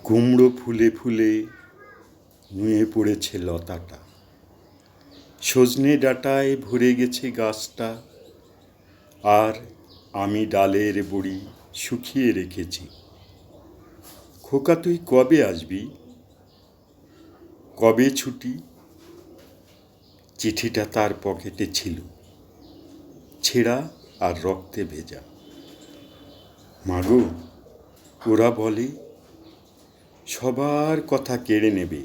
কুমড়ো ফুলে ফুলে নুয়ে পড়েছে লতাটা, সজনে ডাঁটায় ভরে গেছে গাছটা, আর আমি ডালের বড়ি শুকিয়ে রেখেছি। খোকা তুই কবে আসবি? কবে ছুটি? চিঠিটা তার পকেটে ছিল, ছেঁড়া আর রক্তে ভেজা। মাগো, ওরা বলে সবার কথা কেড়ে নেবে,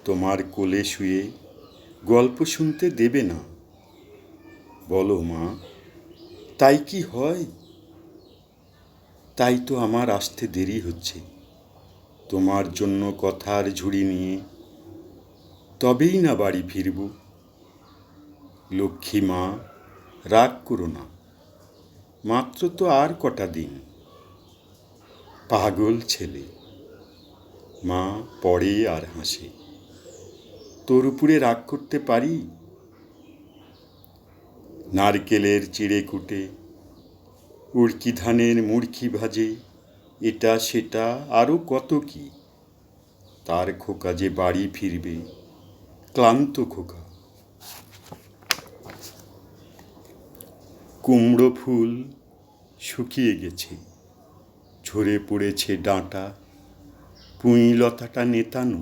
তোমার কোলে শুয়ে গল্প শুনতে দেবে না। বলো মা, তাই কি হয়? তাই তো আমার আসতে দেরি হচ্ছে, তোমার জন্য কথার ঝুড়ি নিয়ে। তবেই না বাড়ি ফিরব। লক্ষ্মী মা, রাগ করো না, মাত্র তো আর কটা দিন। পাগল ছেলে, মা পড়ে আর হাসে। তোর উপরে রাগ করতে পারি? নারকেলের চিড়ে কুটে, উড়কি ধানের মুড়কি ভাজে, এটা সেটা আরও কত কি। তার খোকা যে বাড়ি ফিরবে, ক্লান্ত খোকা। কুমড়ো ফুল শুকিয়ে গেছে, ঝরে পড়েছে ডাঁটা, পুঁই লতাটা নেতানো।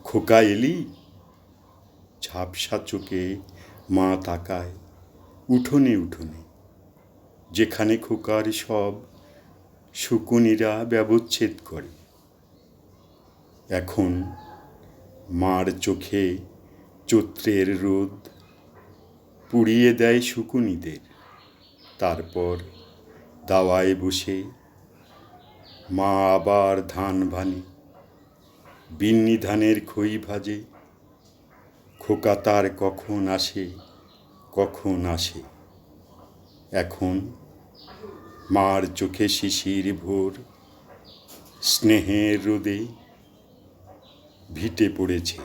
খোকা এলি? ঝাপসা চোখে মা তাকায় উঠোনে উঠোনে, যেখানে খোকার সব শকুনিরা ব্যবচ্ছেদ করে। এখন মার চোখে চৈত্রের রোদ পুড়িয়ে দেয় শকুনিদের। তারপর দাওয়ায় বসে মা আবার ধান ভানে, বিন্নি ধানের খই ভাজে। খোকা তার কখন আসে, কখন আসে। এখন মার চোখে শিশির ভোর, স্নেহের রোদে ভিটে পড়েছে।